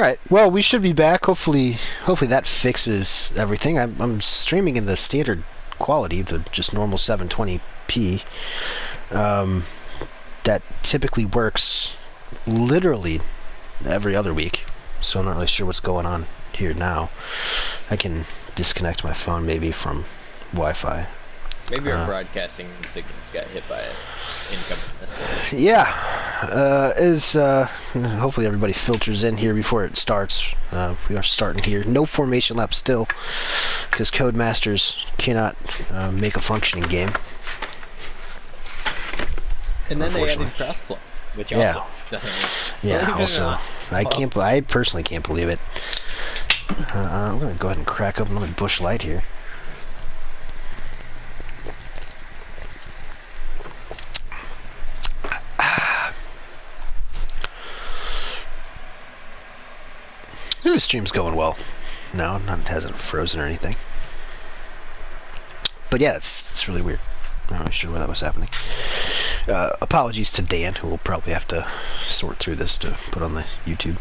All right. Well, we should be back. Hopefully that fixes everything. I'm streaming in the standard quality, the just normal 720p. That typically works literally every other week. So I'm not really sure what's going on here now. I can disconnect my phone maybe from Wi-Fi. Maybe our broadcasting signals got hit by an incoming missile. Yeah. Hopefully everybody filters in here before it starts. We are starting here. No formation lap still, because Codemasters cannot make a functioning game. And then they added crossplay, which also doesn't. Yeah. Also, I personally can't believe it. I'm gonna go ahead and crack open another Busch Light here. The stream's going well. No, it hasn't frozen or anything. But yeah, it's really weird. I'm not really sure why that was happening. Apologies to Dan, who will probably have to sort through this to put on the YouTube.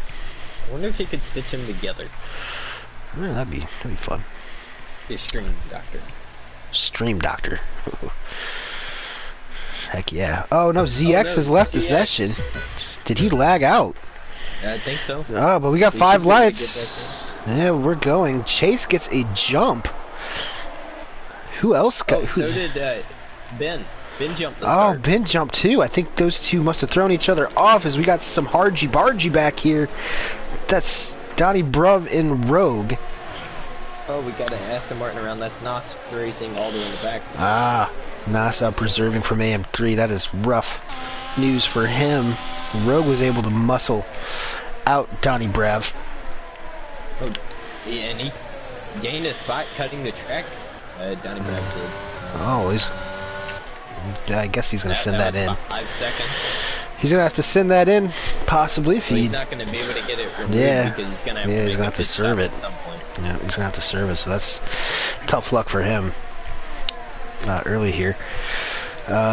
I wonder if you could stitch them together. Yeah, that'd be fun. Be a stream doctor. Stream doctor. Heck yeah. Oh no, ZX has left the session. Did he lag out? I think so. Oh, but we got 5 lights. Yeah, we're going. Chase gets a jump. Who else got? So did Ben. Ben jumped the start. Oh, Ben jumped too. I think those two must have thrown each other off as we got some hargy-bargy back here. That's Donnie Bruv in Rogue. Oh, we got an Aston Martin around. That's Nas racing all the way in the back. Ah, Nas out preserving from AM3. That is rough news for him. Rogue was able to muscle out Donnie Brav. Oh, yeah, and he gained a spot cutting the track. Donnie Brav did. Oh, I guess he's going to send that in. 5 seconds. He's going to have to send that in, possibly. If he's not going to be able to get it removed because he's going to have to serve it. At some point. Yeah, he's going to have to serve it, so that's tough luck for him early here.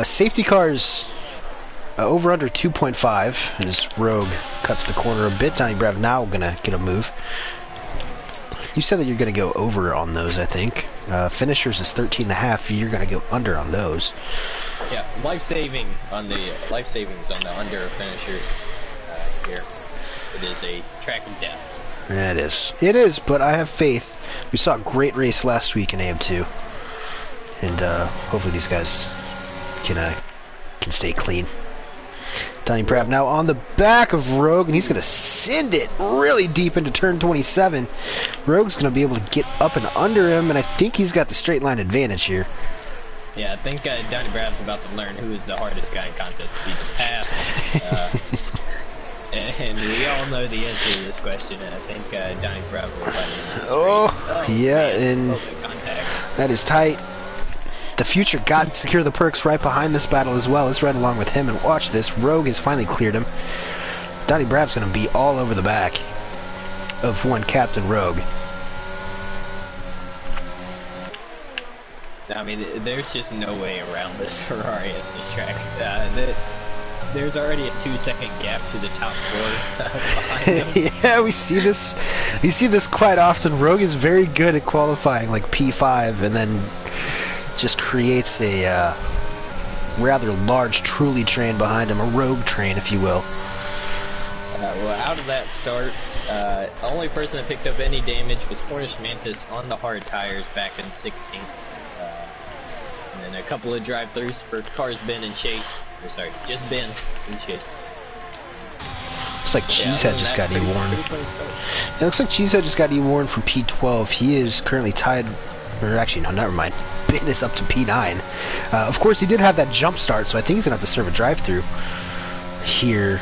Safety cars over under 2.5 as Rogue cuts the corner a bit. Donnie Brav now going to get a move. You said that you're going to go over on those, I think. Finishers is 13.5. You're going to go under on those. Yeah, life savings on the under finishers here. It is a track of death. Yeah, it is. It is, but I have faith. We saw a great race last week in AM2, and hopefully these guys can stay clean. Donnie Brav now on the back of Rogue, and he's going to send it really deep into turn 27. Rogue's going to be able to get up and under him, and I think he's got the straight line advantage here. Yeah, I think Donnie Brav's about to learn who is the hardest guy in contest to beat the pass. And we all know the answer to this question, and I think Donnie Brav will win this race. Oh, yeah, and that is tight. The future got Secure the Perks right behind this battle as well. Let's ride along with him and watch this. Rogue has finally cleared him. Donnie Brav's going to be all over the back of one Captain Rogue. I mean, there's just no way around this Ferrari at this track. There's already a 2-second gap to the top 4 behind them. Yeah, we see this. We see this quite often. Rogue is very good at qualifying, like P5, and then just creates a rather large truly train behind him, a rogue train, if you will. Well, out of that start, the only person that picked up any damage was Cornish Mantis on the hard tires back in 16th. And then a couple of drive-thrus for cars Ben and Chase. Or sorry, just Ben and Chase. Looks like Cheesehead just got E-Warned. It looks like Cheesehead just got E-Warned from P12. He is currently tied, or actually, no, never mind. Ben is up to P9. Of course, he did have that jump start, so I think he's going to have to serve a drive-through here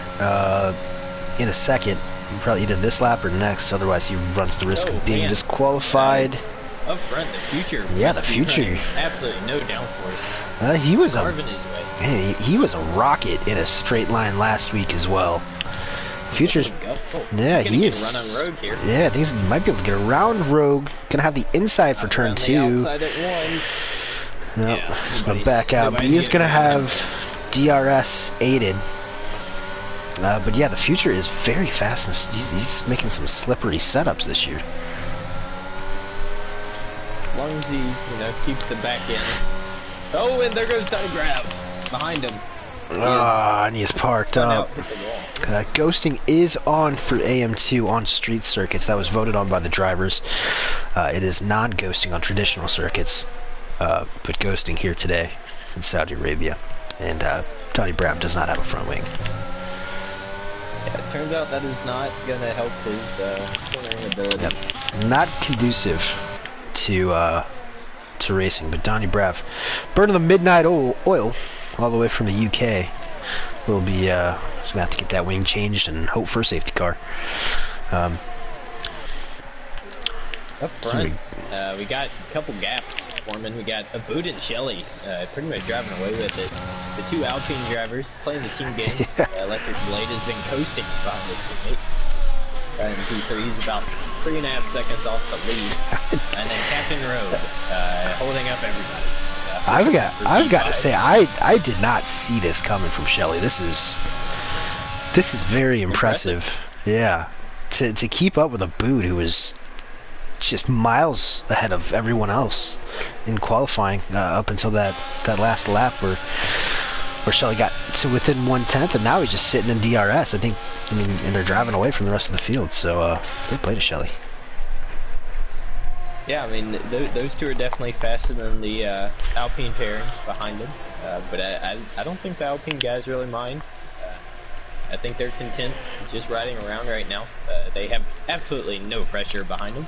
in a second. Probably either this lap or next, otherwise he runs the risk of being disqualified. Up front, the future. Yeah, the future. Absolutely no downforce. He was carving his way. Man, he was a rocket in a straight line last week as well. Future's, yeah, he is. Run on Rogue here. Yeah, I think he might be able to get around Rogue. Gonna have the inside for turn 2. Outside at 1. Nope, yeah, just gonna back out. But he is gonna have DRS aided. But yeah, the future is very fast. He's making some slippery setups this year. As long as he, keeps the back end. Oh, and there goes Donnie Grab behind him. And he is parked up. Ghosting is on for AM2 on street circuits. That was voted on by the drivers. It is non-ghosting on traditional circuits, but ghosting here today in Saudi Arabia. And Donnie Brab does not have a front wing. Yeah, it turns out that is not going to help his cornering abilities. Yep. Not conducive to racing, but Donnie Brab burning the midnight oil all the way from the UK. Will be gonna have to get that wing changed and hope for a safety car. Up front, we got a couple gaps forming. We got Abud and Shelley pretty much driving away with it. The two Alpine drivers playing the team game. Electric Blade has been coasting behind his teammate. And P3 is about 3.5 seconds off the lead. And then Captain Rogue holding up everybody. I've got to say, I did not see this coming from Shelley. This is very impressive. Yeah, to keep up with Abud, who was just miles ahead of everyone else in qualifying up until that last lap where Shelley got to within 1/10, and now he's just sitting in DRS. And they're driving away from the rest of the field. So good play to Shelley. Yeah, I mean, those two are definitely faster than the Alpine pairing behind them. But I don't think the Alpine guys really mind. I think they're content just riding around right now. They have absolutely no pressure behind them,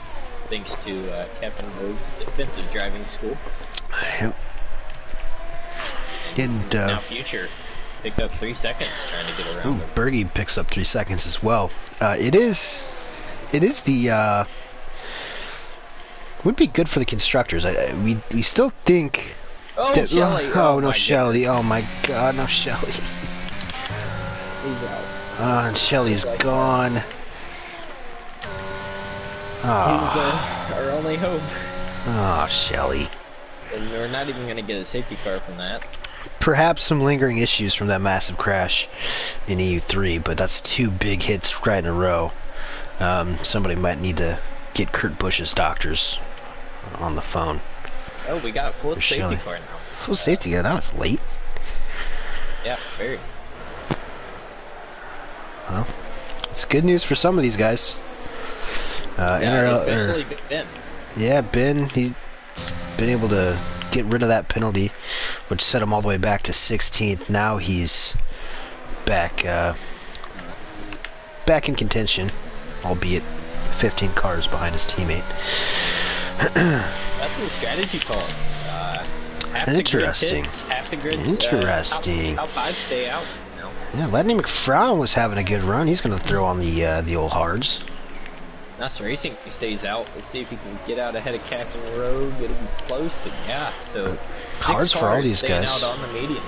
thanks to Captain Rogue's defensive driving school. Yep. And now Future picked up 3 seconds trying to get around. Ooh, Bergie picks up 3 seconds as well. It is the would be good for the constructors. We still think. Oh, Shelley! Oh no, Shelley! Oh my God, no, Shelley! He's out. And Shelley's gone. He's our only hope. Oh, Shelley. And we're not even going to get a safety car from that. Perhaps some lingering issues from that massive crash in EU3, but that's 2 big hits right in a row. Somebody might need to get Kurt Busch's doctors on the phone. Oh, we got a full safety car now. Full safety car? That was late. Yeah, very. Well, it's good news for some of these guys. Especially Ben. Yeah, Ben, he's been able to get rid of that penalty, which set him all the way back to 16th. Now he's back in contention, albeit 15 cars behind his teammate. That's some strategy calls. Interesting. Interesting. How 5 stay out? No. Yeah, Ledney McFrown was having a good run. He's going to throw on the old hards. That's racing. He stays out. Let's see if he can get out ahead of Captain Rogue. It'll be close, but yeah. So hards for all these guys. Out on the medians.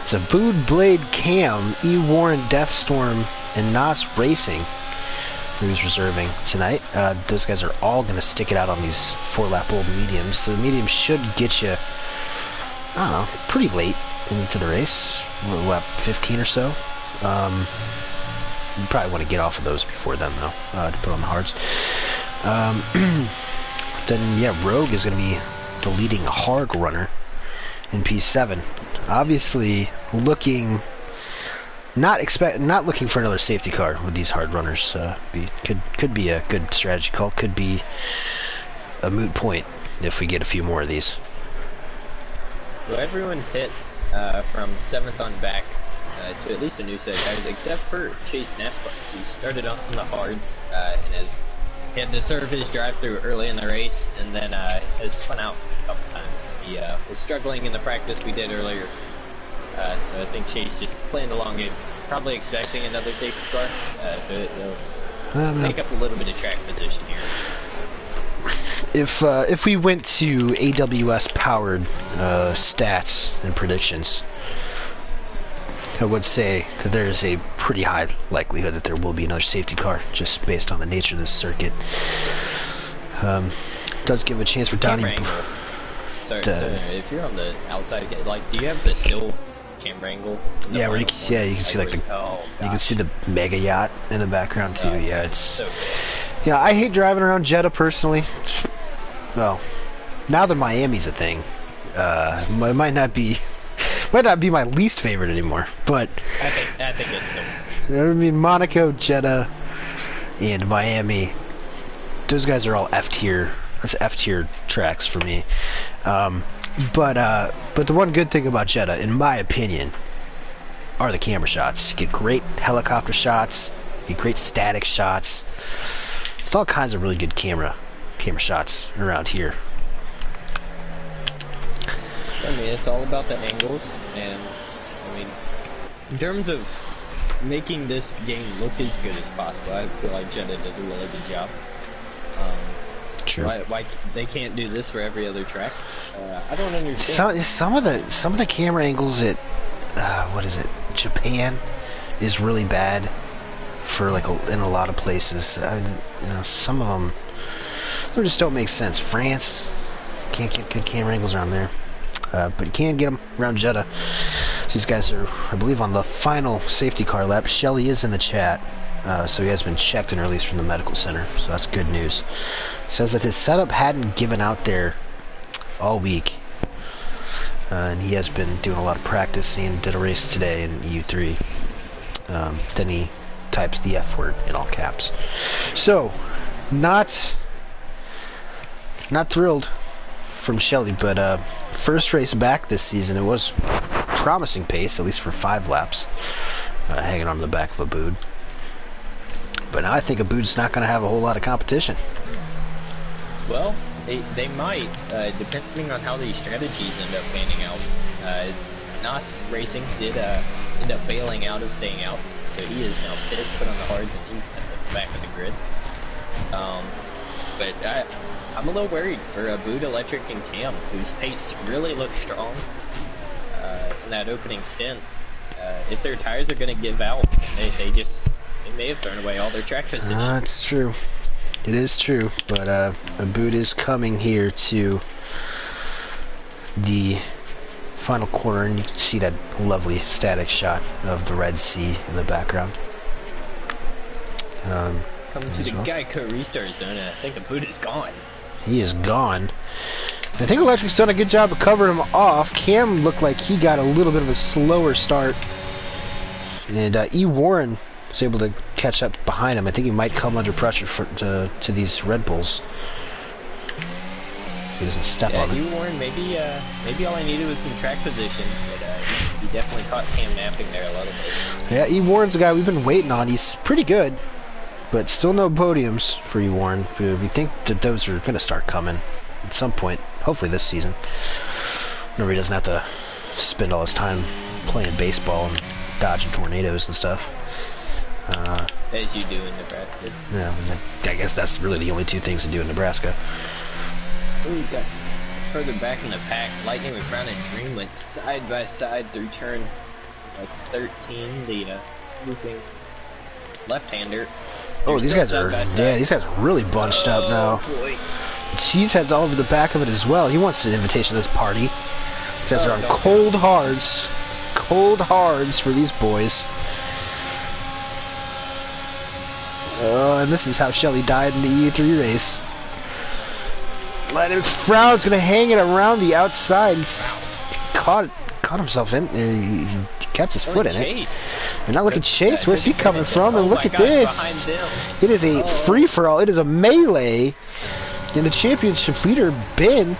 It's a Abud, Blade, Cam, E. Warren, Deathstorm, and Nas Racing who's reserving tonight. Those guys are all going to stick it out on these 4-lap old mediums. So the mediums should get you, I don't know, pretty late into the race. Lap 15 or so. You probably want to get off of those before then, though, to put on the hards. Then, yeah, Rogue is going to be the leading hard runner in P7. Obviously, looking not looking for another safety car with these hard runners. Could be a good strategy call. Could be a moot point if we get a few more of these. Well, everyone hit from 7th on back to at least a new set of guys, except for Chase Nesbitt. He started on the hards and he had to serve his drive-through early in the race, and then has spun out a couple times. He was struggling in the practice we did earlier, so I think Chase just playing the long game, probably expecting another safety car, so it'll just take up a little bit of track position here. If we went to AWS powered stats and predictions, I would say that there's a pretty high likelihood that there will be another safety car, just based on the nature of this circuit. Does give a chance for Donnie. Sorry, if you're on the outside, like, do you have the still camera angle. Yeah, where you can see like the you can see the mega yacht in the background too. Yeah, it's so good. Yeah, I hate driving around Jeddah personally. Well, now that Miami's a thing, it might not be my least favorite anymore. But I think it's so. I mean, Monaco, Jeddah, and Miami, those guys are all F tier. That's F tier tracks for me. But the one good thing about Jeddah, in my opinion, are the camera shots. You get great helicopter shots, you get great static shots. It's all kinds of really good camera shots around here. I mean, it's all about the angles, and I mean, in terms of making this game look as good as possible, I feel like Jeddah does a really good job. True. Why they can't do this for every other track? I don't understand. Some of the camera angles at what is it? Japan is really bad for in a lot of places. Some of them just don't make sense. France can't get good camera angles around there, but you can get them around Jeddah. These guys are, I believe, on the final safety car lap. Shelly is in the chat. So he has been checked and released from the medical center, so that's good news. Says that his setup hadn't given out there all week, and he has been doing a lot of practicing and did a race today in EU3. Then he types the F word in all caps. So, not thrilled from Shelly, but first race back this season, it was promising pace, at least for 5 laps, hanging on the back of Aboud. But now I think Aboud's not going to have a whole lot of competition. Well, they might, depending on how these strategies end up panning out. Nas Racing did end up bailing out of staying out, so he is now put on the hards, and he's at the back of the grid. But I'm a little worried for Aboud, Electric, and Cam, whose pace really looks strong in that opening stint. If their tires are going to give out, they may have thrown away all their track position. It's true. It is true, but Aboud is coming here to the final corner, and you can see that lovely static shot of the Red Sea in the background. Coming to the Geico restart zone, and I think Aboud is gone. He is gone. I think Electric's done a good job of covering him off. Cam looked like he got a little bit of a slower start, and E. Warren was able to catch up behind him. I think he might come under pressure to these Red Bulls. If he doesn't step on him. Yeah, Warren, maybe all I needed was some track position, but he definitely caught Cam napping there a little bit. Yeah, E. Warren's a guy we've been waiting on. He's pretty good, but still no podiums for E. Warren. We think that those are going to start coming at some point, hopefully this season. Whenever he doesn't have to spend all his time playing baseball and dodging tornadoes and stuff. As you do in Nebraska. Yeah, I guess that's really the only 2 things to do in Nebraska. Ooh, got further back in the pack. Lightning McBrown and Dream went side by side through turn. That's 13, the swooping left-hander. Oh, these guys are really bunched up now. Boy. Cheesehead's all over the back of it as well. He wants an invitation to this party. These guys are on cold hards. Cold hards for these boys. And this is how Shelly died in the E3 race. Lightning McBrown's gonna hang it around the outside. He's caught himself in there. He kept his foot in it. And now look at Chase. Where's he coming from? And look at this. It is a free-for-all. It is a melee. And the championship leader, Ben,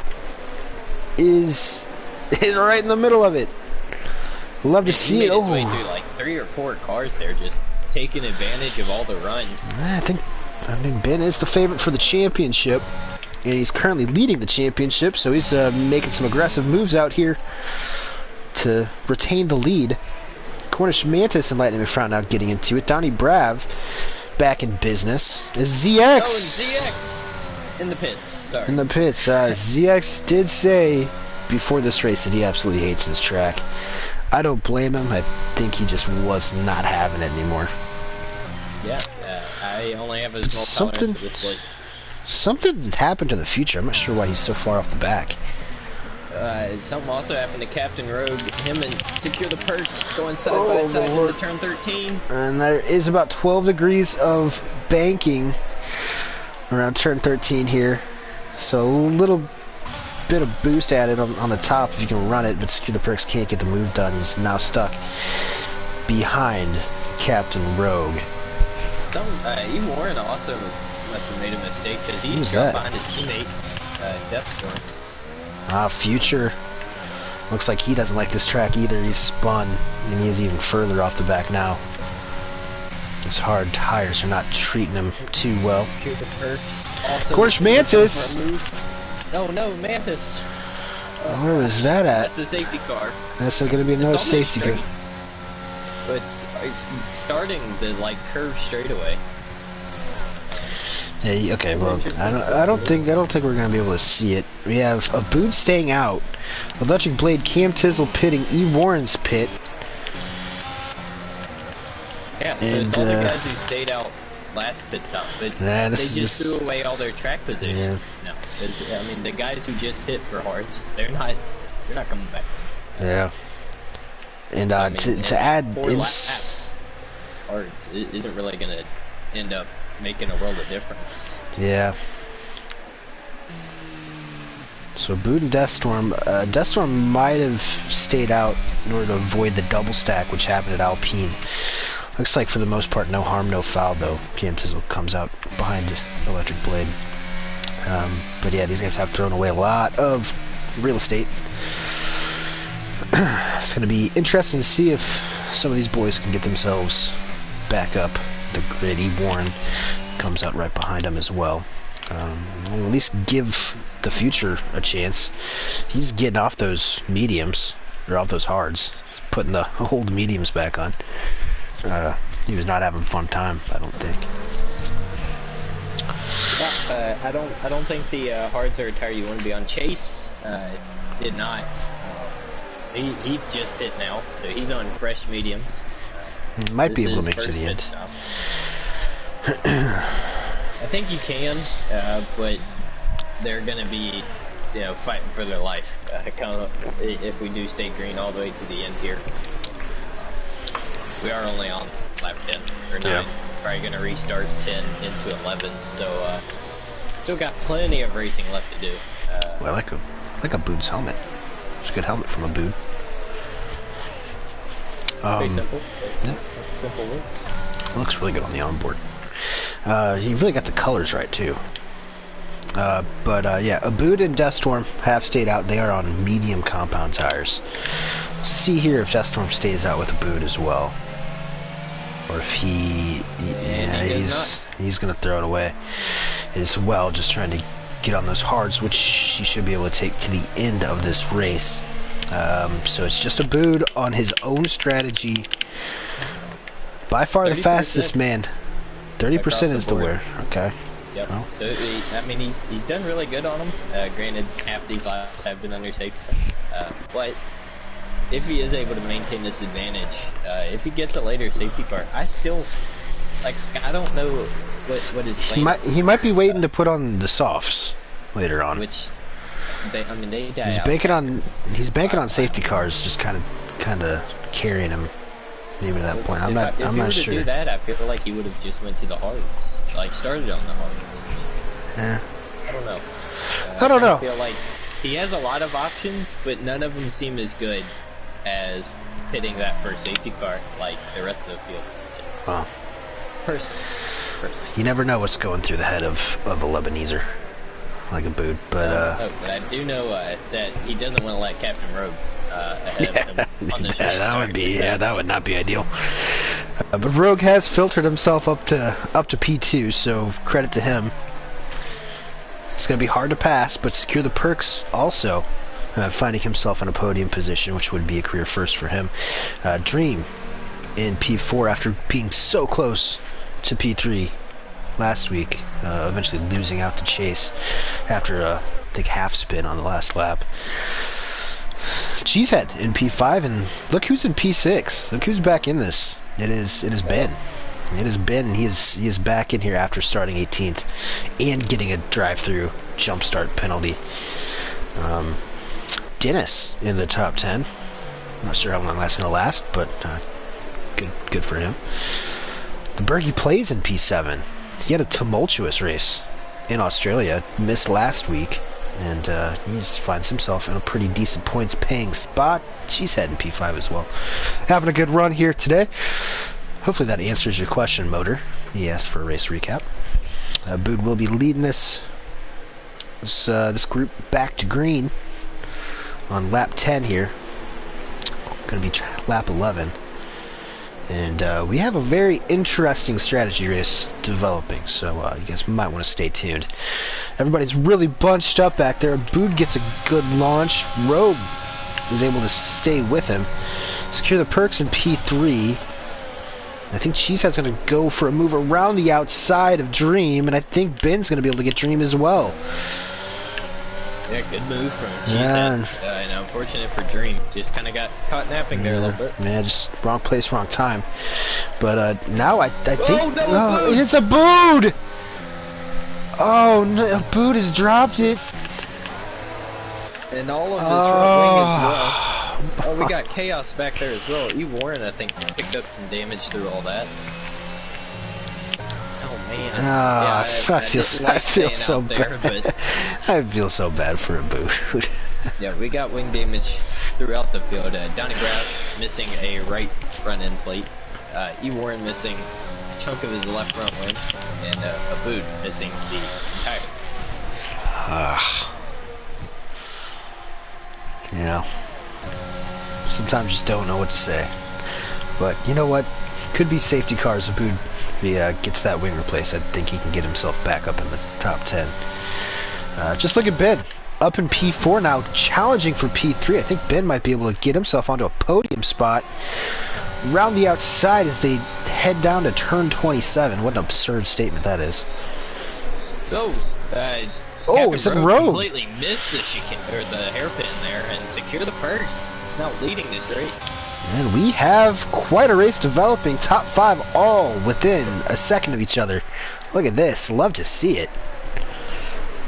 is right in the middle of it. Love to see it. He made his way through like 3 or 4 cars there, just taking advantage of all the runs. I think Ben is the favorite for the championship, and he's currently leading the championship, so he's making some aggressive moves out here to retain the lead. Cornish Mantis and Lightning McBrown now getting into it. Donnie Brav back in business. ZX! Oh, and ZX in the pits. Sorry. In the pits. ZX did say before this race that he absolutely hates this track. I don't blame him. I think he just was not having it anymore. Yeah, I only have a small tolerance for this place. Something happened to the future. I'm not sure why he's so far off the back. Something also happened to Captain Rogue. Him and Secure the Perks going side by side into turn 13. And there is about 12 degrees of banking around turn 13 here. So a little bit of boost added on the top if you can run it, but Secure the Perks can't get the move done. He's now stuck behind Captain Rogue. E. Warren also must have made a mistake because he's stuck behind his teammate, Deathstorm. Future. Looks like he doesn't like this track either. He's spun, and he is even further off the back now. His hard tires are not treating him too well. Of course, Mantis! Oh no, Mantis! Where was that at? That's a safety car. That's going to be another safety car. But it's starting the curve straightaway. Yeah, okay, well, I don't think we're gonna be able to see it. We have a boot staying out, Electric Blade, Cam Tizzle pitting, E. Warren's pit. Yeah, so it's all the guys who stayed out last pit stop, but they just threw away all their track position. Yeah. No, because I mean the guys who just hit for hards, they're not coming back. Yeah. And I mean, to add 4 laps, hards isn't really gonna end up making a world of difference. Yeah. So Boot and Deathstorm. Deathstorm might have stayed out in order to avoid the double stack, which happened at Alpine. Looks like for the most part, no harm, no foul, though. PM Tizzle comes out behind Electric Blade. But yeah, these guys have thrown away a lot of real estate. It's going to be interesting to see if some of these boys can get themselves back up the grid. E. Warren comes out right behind him as well. We'll at least give the Future a chance. He's getting off those mediums, or off those hards. He's putting the old mediums back on. He was not having a fun time, I don't think. I don't think the hards are a tire you want to be on. Chase did not. He just pit now, so he's on fresh mediums. Might be able to make it to the end. I think you can, but they're going to be, fighting for their life if we do stay green all the way to the end here. We are only on lap 10 or 9. Yeah. Probably going to restart 10 into 11, so still got plenty of racing left to do. Well, I like a Boot's helmet. It's a good helmet from a Boot. Very simple. Yeah. Simple works. It looks really good on the onboard. You really got the colors right too. Yeah, Abood and Deathstorm have stayed out. They are on medium compound tires. We'll see here if Deathstorm stays out with Abood as well, or if he's gonna throw it away as well. Just trying to get on those hards, which he should be able to take to the end of this race. So it's just Abood on his own strategy. By far the fastest man. 30% is the wear. Okay. Yep. Well. So I mean, he's done really good on them. Granted, half these laps have been under safety, but if he is able to maintain this advantage, if he gets a later safety car, I still I don't know what his plan is. He might be waiting to put on the softs later on. Which they die he's banking on safety cars, just kind of carrying him. Maybe to that point. I'm not sure. If he were to do that, I feel like he would have just went to the hards, started on the hards. Yeah. I don't know. I don't know. I feel like he has a lot of options, but none of them seem as good as pitting that first safety car like the rest of the field. Well, personally. You never know what's going through the head of a Lebaneser, like a Boot, but but I do know that he doesn't want to let Captain Rogue ahead of him on this that would not be ideal. But Rogue has filtered himself up to P2, so credit to him. It's going to be hard to pass, but Secure the Perks also finding himself in a podium position, which would be a career first for him. Dream in P4 after being so close to P3 last week, eventually losing out to Chase after a big half spin on the last lap. Cheesehead in P5, and look who's in P6. Look who's back in this. It is Ben. It is Ben. He is back in here after starting 18th and getting a drive-through jump start penalty. Dennis in the top 10. Not sure how long that's going to last, but good for him. The Bergie plays in P7. He had a tumultuous race in Australia, missed last week, and he finds himself in a pretty decent points paying spot. She's heading P5 as well. Having a good run here today. Hopefully that answers your question, Motor. He asked for a race recap. Bood will be leading this group back to green on lap 10 here. Going to be lap 11. And we have a very interesting strategy race developing, so you guys might want to stay tuned. Everybody's really bunched up back there. Bood gets a good launch. Rogue is able to stay with him. Secure the perks in P3. I think Cheesehead's going to go for a move around the outside of Dream, and I think Ben's going to be able to get Dream as well. Yeah, good move from Cheesehead. And unfortunate for Dream. Just kind of got caught napping there a little bit. Yeah, just wrong place, wrong time. But now I think... Oh, no, it's a Bood! Oh, no, Bood has dropped it. And all of his front wing as well. Oh, we got Chaos back there as well. E. Warren, I think, picked up some damage through all that. Oh man. Yeah, I feel so there, bad. But I feel so bad for a Bood. yeah, we got wing damage throughout the field. Donnie Brown missing a right front end plate. E. Warren missing a chunk of his left front wing, and a Bood missing the entire. Yeah. Sometimes just don't know what to say. But you know what? Could be safety cars if Bood gets that wing replaced. I think he can get himself back up in the top 10. Just look at Ben. Up in P4 now, challenging for P3. I think Ben might be able to get himself onto a podium spot. Round the outside as they head down to turn 27. What an absurd statement that is. It's a Rogue. Completely missed the chicane or the hairpin there and secure the purse. It's now leading this race. And we have quite a race developing. Top 5 all within a second of each other. Look at this. Love to see it.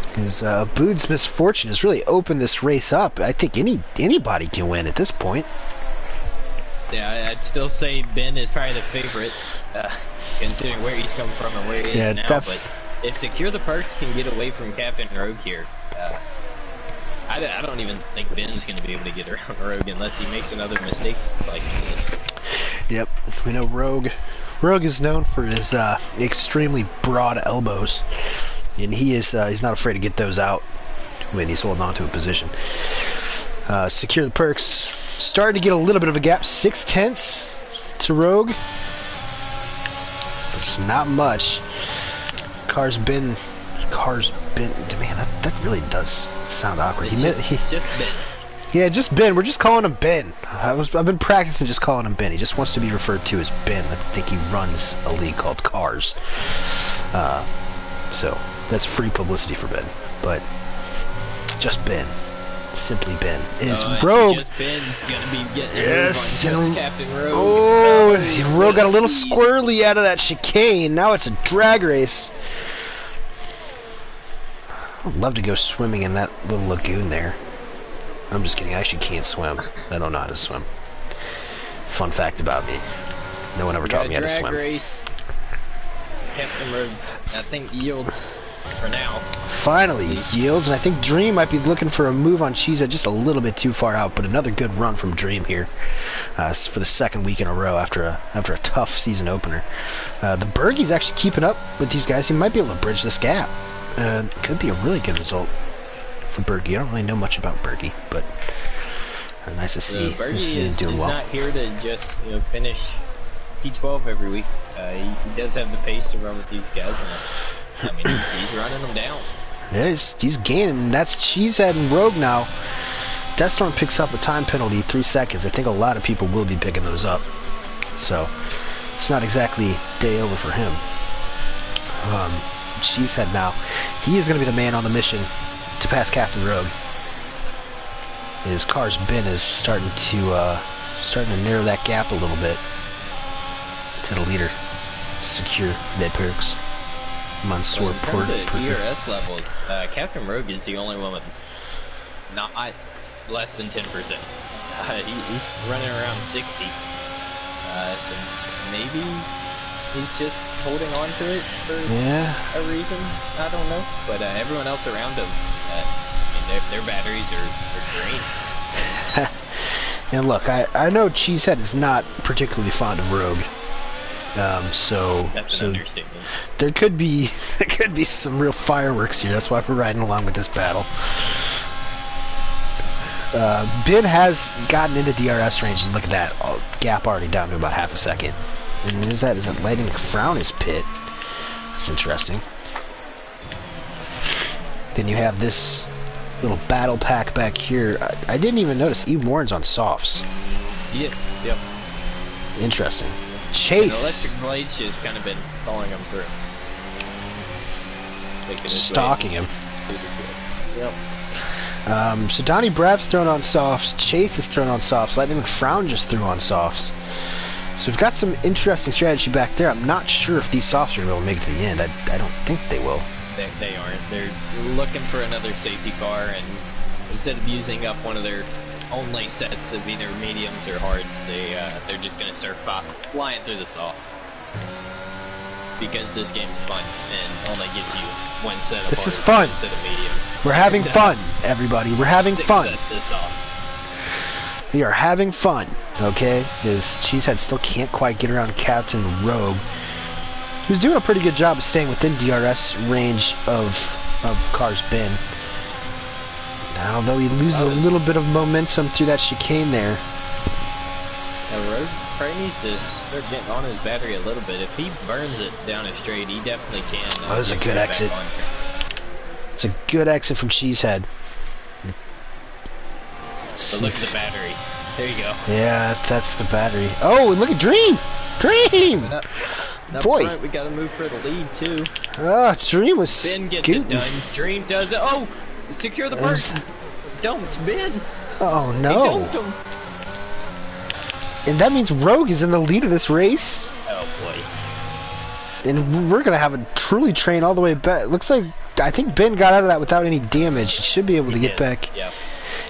Because Bood's misfortune has really opened this race up. I think anybody can win at this point. Yeah, I'd still say Ben is probably the favorite, considering where he's come from and where he is now. But if Secure the Perks can get away from Captain Rogue here, I don't even think Ben's going to be able to get around Rogue unless he makes another mistake like he did. Yep, we know Rogue. Rogue is known for his extremely broad elbows, and he's not afraid to get those out when he's holding on to a position. Secure the Perks. Starting to get a little bit of a gap. 0.6 to Rogue. It's not much. Car's been. Man, that really does sound awkward. Just Ben. Yeah, just Ben. We're just calling him Ben. I've been practicing just calling him Ben. He just wants to be referred to as Ben. I think he runs a league called Cars. So that's free publicity for Ben. But just Ben. Simply Ben is Rogue. Just Ben's gonna be getting a move on just Captain Rogue. Oh, Rogue got a little squirrely out of that chicane. Now it's a drag race. I'd love to go swimming in that little lagoon there. I'm just kidding. I actually can't swim. I don't know how to swim. Fun fact about me. No one ever taught me how to swim. Drag race. Captain Rogue, I think, yields for now. Finally yields, and I think Dream might be looking for a move on Cheesehead just a little bit too far out, but another good run from Dream here for the second week in a row after a tough season opener. The Bergie's actually keeping up with these guys. He might be able to bridge this gap. Could be a really good result for Bergie. I don't really know much about Bergie, but nice to see. Bergie is doing well. Not here to just finish P12 every week. He does have the pace to run with these guys, and I mean he's running them down. Yeah, he's gaining. That's Cheesehead and Rogue now. Deathstorm picks up a time penalty, 3 seconds. I think a lot of people will be picking those up, so it's not exactly day over for him. Cheesehead now. He is going to be the man on the mission to pass Captain Rogue. His car's bin is starting to narrow that gap a little bit to the leader. Secure the perks. Mansour Port. The ERS levels, Captain Rogue is the only one with not less than 10%. He's running around 60. So maybe he's just holding on to it for a reason. I don't know. But everyone else around him, I mean, their batteries are drained. And look, I know Cheesehead is not particularly fond of Rogue. So that's an understatement. There could be some real fireworks here. That's why we're riding along with this battle. Ben has gotten into DRS range, and look at that gap already down to about half a second. And is that Lightning McFrown his pit? That's interesting. Then you have this little battle pack back here. I didn't even notice Eve Warren's on softs. Yes, yep. Interesting. Chase. And Electric Blade's just kind of been following him through. Stalking him. Yep. So Donnie Brad's thrown on softs. Chase is thrown on softs. Lightning McFrown just threw on softs. So we've got some interesting strategy back there. I'm not sure if these softs are going to be able to make it to the end. I don't think they will. They aren't. They're looking for another safety car, and instead of using up one of their only sets of either mediums or hards, they're just going to start flying through the softs. Because this game's fun and only gives you one set of this hards, is fun. one set of mediums. We're having fun, everybody. We're having fun. 6 sets of softs. We are having fun, okay? Because Cheesehead still can't quite get around Captain Rogue, who's doing a pretty good job of staying within DRS range of Car's bin. Although he loses a little bit of momentum through that chicane there. Now, Rogue probably needs to start getting on his battery a little bit. If he burns it down a straight, he definitely can. That was a good exit. It's a good exit from Cheesehead. But look at the battery. There you go. Yeah, that's the battery. Oh, and look at Dream! Dream! Boy, front, we gotta move for the lead too. Dream was Ben gets it done. Dream does it. Oh, secure the person. Don't, Ben. Oh no. He dunked him. And that means Rogue is in the lead of this race. Oh boy. And we're gonna have a truly train all the way back. Looks like I think Ben got out of that without any damage. He should be able to get back. Yeah.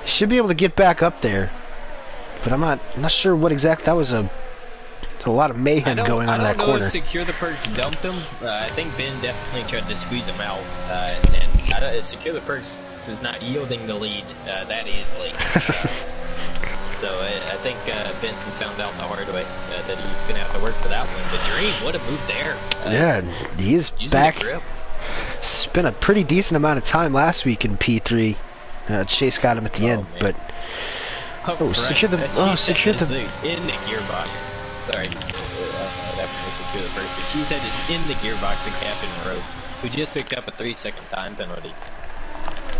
He should be able to get back up there. But I'm not sure what exactly. That was a lot of mayhem going on in that corner. I don't know if Secure the Perks dumped him. I think Ben definitely tried to squeeze him out. And Secure the Perks was not yielding the lead that easily. So I think Ben found out the hard way that he's going to have to work for that one. But Dream, what a move there. Yeah, he is back. Spent a pretty decent amount of time last week in P3. Chase got him at the end, man. but secure the in the gearbox. Sorry, definitely secure the first. But Cheesehead is in the gearbox of Captain Rogue, who just picked up a 3-second time penalty.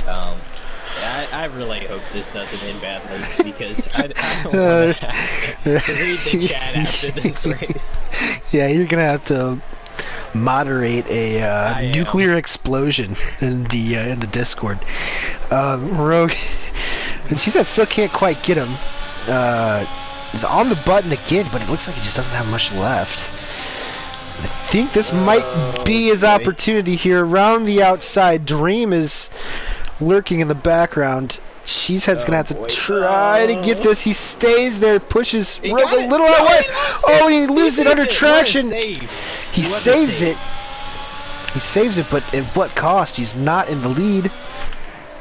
I really hope this doesn't end badly because I don't want to have to read the chat after this race. Yeah, you're gonna have to moderate a nuclear explosion in the Discord. Rogue, and she said still can't quite get him. He's on the button again, but it looks like he just doesn't have much left. I think this might be his opportunity here. Around the outside, Dream is lurking in the background. Cheesehead's gonna have to try to get this. He stays there, pushes Rogue a little out way. Oh, he loses it under traction. He saves it. He saves it, but at what cost? He's not in the lead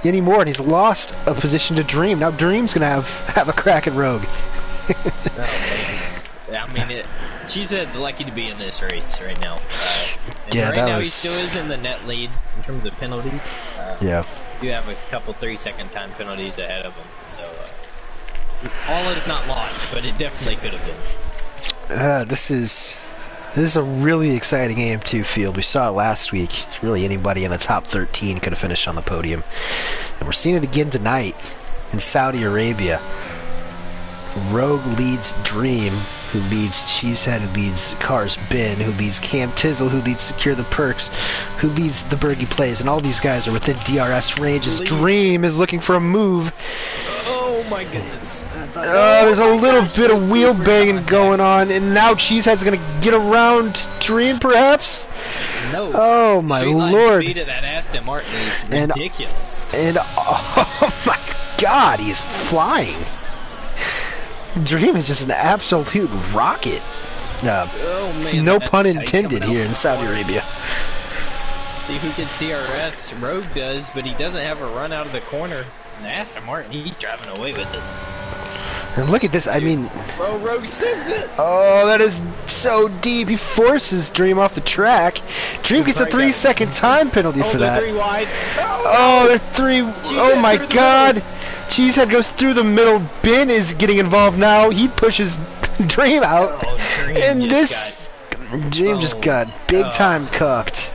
anymore, and he's lost a position to Dream. Now Dream's gonna have a crack at Rogue. I mean, Cheesehead's lucky to be in this race right now. Yeah, right now he still is in the net lead in terms of penalties. Yeah. You have a couple 3-second time penalties ahead of him, so all is not lost, but it definitely could have been. This is a really exciting AM2 field. We saw it last week. Really, anybody in the top 13 could have finished on the podium, and we're seeing it again tonight in Saudi Arabia. Rogue leads Dream, who leads Cheesehead, who leads Cars Ben, who leads Cam Tizzle, who leads Secure the Perks, who leads the Bergie Plays, and all these guys are within DRS range as Dream is looking for a move. Oh my goodness. There's a little bit of wheel banging going on, and now Cheesehead's going to get around Dream, perhaps? No. Oh my lord. The speed of that Aston Martin is ridiculous. And oh my god. God, he is flying. Dream is just an absolute rocket. Oh man, no that's pun tight intended coming here out in the Saudi corner. Arabia. See who gets DRS. Rogue does, but he doesn't have a run out of the corner. And Aston Martin, he's driving away with it. And look at this, I mean... Oh, Rogue sends it! Oh, that is so deep. He forces Dream off the track. Dream gets a 3-second time penalty for that. 3 wide. Oh, they're 3... Oh my God. Cheesehead goes through the middle. Ben is getting involved now. He pushes Dream out. Oh, Dream And just Dream just got big time cucked.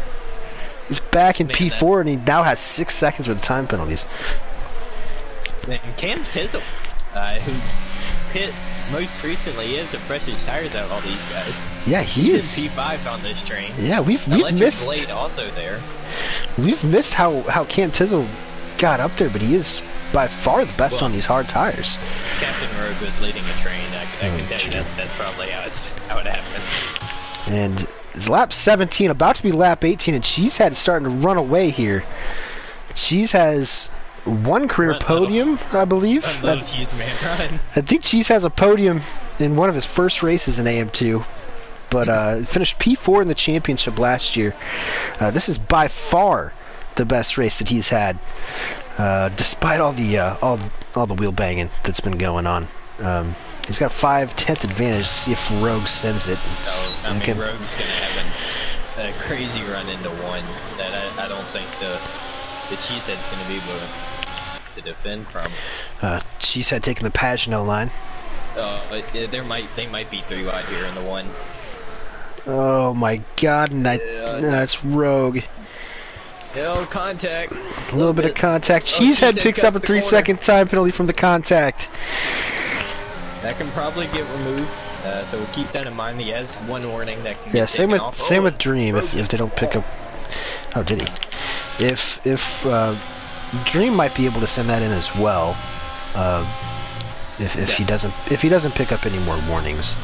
He's back in P4 and he now has 6 seconds with the time penalties. And Cam Tizzle, who hit most recently, is the freshest tires out of all these guys. Yeah, he's in P5 on this train. Yeah, we've Electric missed. Blade also there. We've missed how Cam Tizzle got up there, but he is by far the best on these hard tires. Captain Rogue was leading a train. I can tell you that's probably how it happened. And it's lap 17, about to be lap 18, and Cheesehead starting to run away here. Cheese has one career podium, I believe. Run, Cheese man, run. I think Cheese has a podium in one of his first races in AM2, but finished P4 in the championship last year. This is by far the best race that he's had, despite all the wheel banging that's been going on. He's got 5/10 advantage. Let's see if Rogue sends it. Oh, I mean, Rogue's gonna have a crazy run into one that I don't think the Cheesehead's gonna be able to defend from. Cheesehead taking the Pagano line. They might be 3 wide here in the one. Oh my God! And that's Rogue. No contact. A little bit of contact. Cheesehead picks up a 3-second time penalty from the contact. That can probably get removed, so we'll keep that in mind. He has one warning that can get same taken with off. same with Dream if they don't pick up. Oh, did he? If Dream might be able to send that in as well, if he doesn't pick up any more warnings.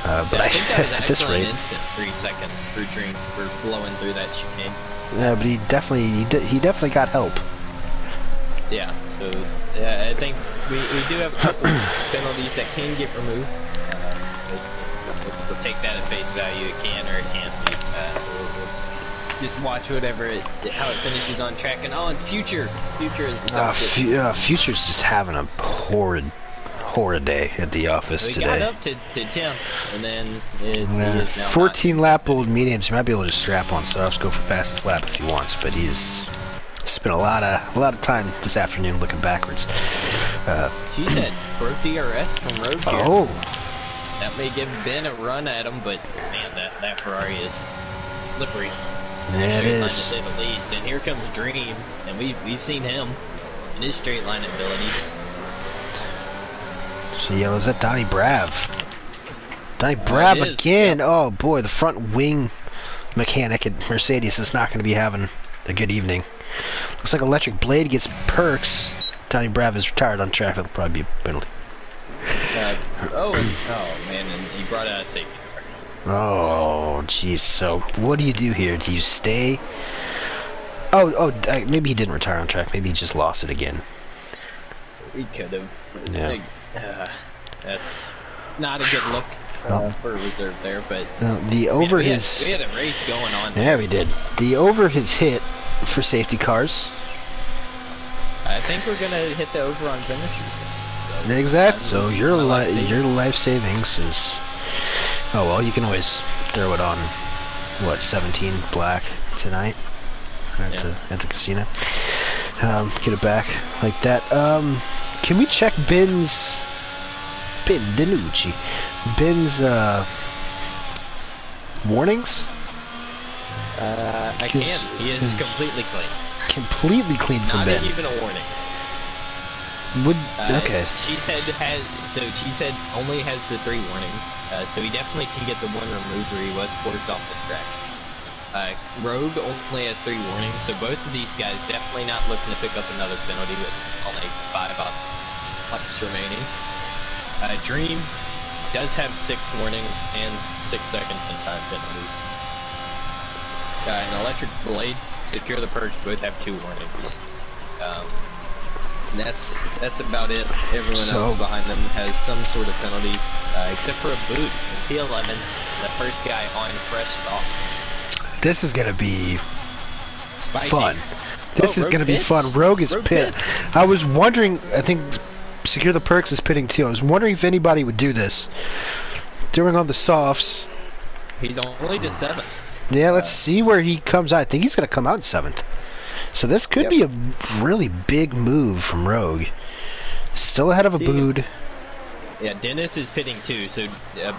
But I think that was at this actually rate, an instant 3 seconds for Dream for blowing through that chicane. Yeah, but he definitely got help. Yeah, so yeah, I think we do have a couple penalties that can get removed. We'll take that at face value. It can or it can't be. So we'll just watch how it finishes on track. And Future is Future's just having a horrid day at the office today. We got up to 10, and then he is now 14 lap old mediums. He might be able to strap on, so I'll just go for fastest lap if he wants. But he's spent a lot of time this afternoon looking backwards. She said broke DRS from Road here. Oh, that may give Ben a run at him, but man, that Ferrari is slippery. Yeah, it is. To say the least. And here comes Dream, and we've seen him in his straight line abilities. So yeah, was that Donnie Brav? Donnie Brav again. Yep. Oh boy, the front wing mechanic at Mercedes is not going to be having a good evening. Looks like Electric Blade gets perks. Donnie Brav is retired on track. That'll probably be a penalty. Oh man, and he brought out a safety car. Oh jeez. So what do you do here? Do you stay? Maybe he didn't retire on track. Maybe he just lost it again. He could have. Yeah. That's not a good look for a reserve there, but we had a race going on. Yeah, we did. The over his hit for safety cars. I think we're gonna hit the over on finishers. So exactly. So your life savings is. Oh well, you can always throw it on. What 17 black tonight at the casino. Get it back like that. Can we check Ben's warnings? I can. He is completely clean. Completely clean from Ben. Not even a warning. Okay. Cheesehead only has the 3 warnings, so he definitely can get the one removed where he was forced off the track. Rogue only has 3 warnings, so both of these guys definitely not looking to pick up another penalty with only 5 laps remaining. Dream does have 6 warnings and 6 seconds in time penalties. And Electric Blade, Secure the Purge both have 2 warnings. And that's about it. Everyone else behind them has some sort of penalties, except for a boot. P11, the first guy on fresh socks. This is gonna be spicy. Fun. This is gonna be fun. Rogue is pit. I was wondering. I think Secure the Perks is pitting too. I was wondering if anybody would do this during on the softs. He's only to 7th. Yeah, let's see where he comes out. I think he's gonna come out in 7th. So this could be a really big move from Rogue. Still ahead of a Bood. Yeah, Dennis is pitting too, so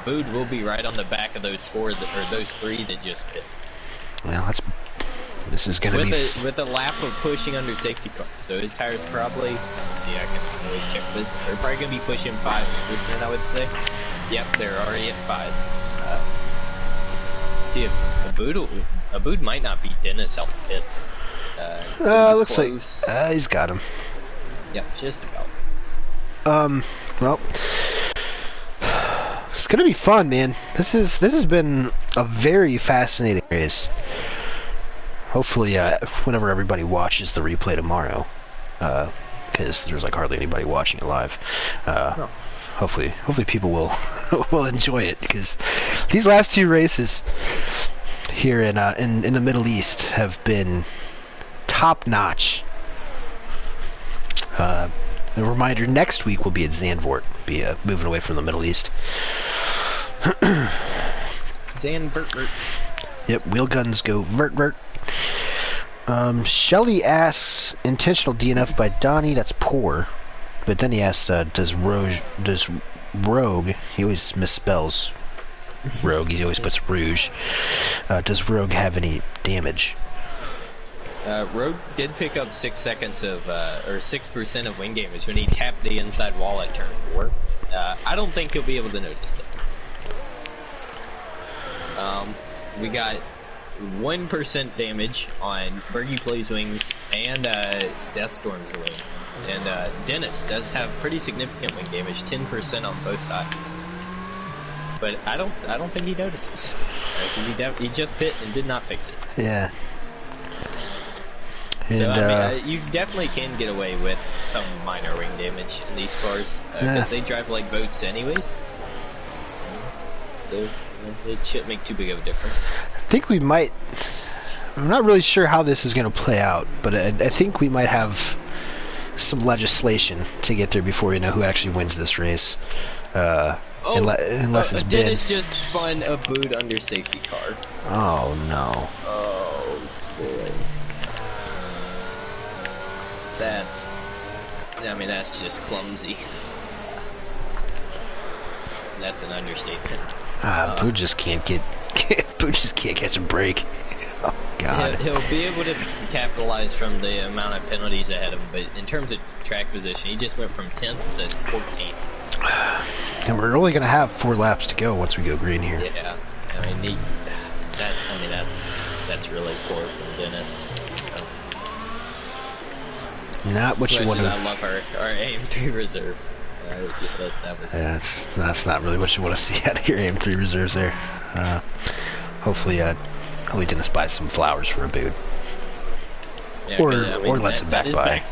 Bood will be right on the back of those those 3 that just pit. Well, this is gonna be with a lap of pushing under safety car. So his tires probably. Let's see, I can always check this. They're probably gonna be pushing 5%, I would say. Yep, they're already at 5. See, a Bood might not beat Dennis out the pits. Looks like he's got him. Yep, just about. Well, it's gonna be fun, man. This has been a very fascinating race. Hopefully, whenever everybody watches the replay tomorrow, because there's like hardly anybody watching it live. No. Hopefully people will will enjoy it, because these last 2 races here in the Middle East have been top notch. A reminder: next week we'll be at Zandvoort, be moving away from the Middle East. Zandvoort. Yep, wheel guns go vert. Shelly asks intentional DNF by Donnie. That's poor. But then he asks, does Rogue? He always misspells Rogue. He always puts Rouge. Does Rogue have any damage? Rogue did pick up 6 seconds of, or 6% of wing damage when he tapped the inside wall at turn 4. I don't think he'll be able to notice it. We got 1% damage on Bergie Plays Wings and Death Storm's wing. And Dennis does have pretty significant wing damage, 10% on both sides. But I don't think he notices. He just pit and did not fix it. Yeah. And, so I mean, you definitely can get away with some minor wing damage in these cars because they drive like boats anyways. So it shouldn't make too big of a difference. I think we might. I'm not really sure how this is going to play out, but I think we might have some legislation to get there before we know who actually wins this race. Unless it's Dennis just spun a boot under safety car. Oh no. Oh boy. That's just clumsy. That's an understatement. Boo just can't catch a break. Oh God. He'll be able to capitalize from the amount of penalties ahead of him, but in terms of track position, he just went from 10th to 14th. And we're only gonna have 4 laps to go once we go green here. Yeah, that's really poor from Dennis. Not what you want to. I love our AM2 reserves. That's not really what you want to see out of your AM3 reserves there. Hopefully Dennis buys some flowers for a boot. Yeah, or lets him back by.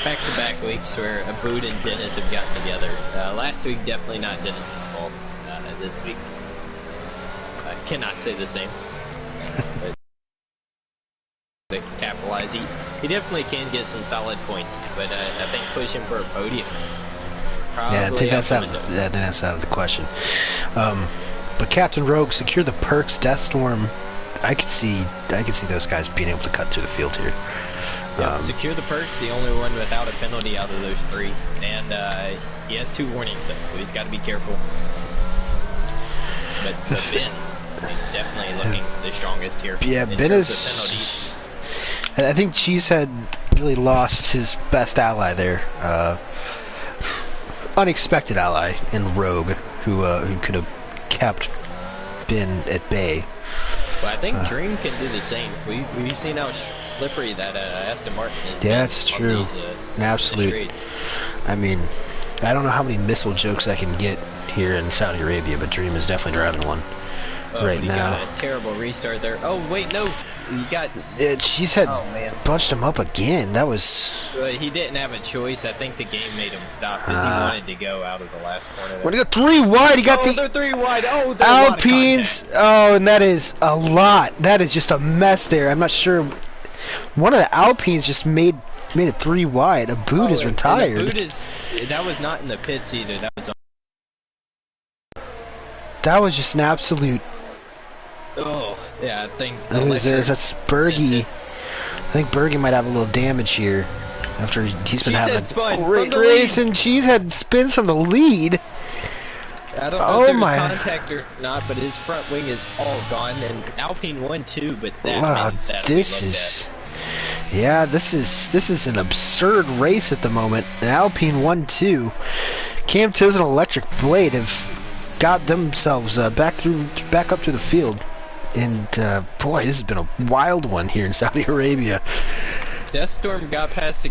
Back-to-back weeks where a boot and Dennis have gotten together. Last week, definitely not Dennis's fault. This week, I cannot say the same. But they capitalize. He definitely can get some solid points, but I think pushing for a podium. Yeah, I think that's out of the question. But Captain Rogue, secure the perks, Death Storm. I could see those guys being able to cut through the field here. Yeah, secure the perks, the only one without a penalty out of those 3, and he has 2 warnings though, so he's got to be careful. But Ben, definitely looking the strongest here. Yeah, Ben is. I think Cheesehead really lost his best ally there. Unexpected ally in Rogue, who could have kept Ben at bay. Well, I think Dream can do the same. We've seen how slippery that Aston Martin is. Yeah, that's true. Absolutely. I mean, I don't know how many missile jokes I can get here in Saudi Arabia, but Dream is definitely driving one right now. Got a terrible restart there. Oh wait, no, you got. Cheesehead bunched him up again. That was. He didn't have a choice. I think the game made him stop because he wanted to go out of the last corner. When he got 3 wide, he got they're 3 wide. Oh, Alpines. Oh, and that is a lot. That is just a mess there. I'm not sure. One of the Alpines just made it 3 wide. A boot is retired. That was not in the pits either. That was just an absolute. Oh, yeah, I think that's Bergie. I think Bergie might have a little damage here after he's been having a great race, and Cheesehead spins from the lead. I don't know if there was contact or not, but his front wing is all gone, and Alpine won too. But this is an absurd race at the moment. And Alpine 1-2. Cam Tiz and Electric Blade have got themselves back up to the field, and boy, this has been a wild one here in Saudi Arabia. Deathstorm got past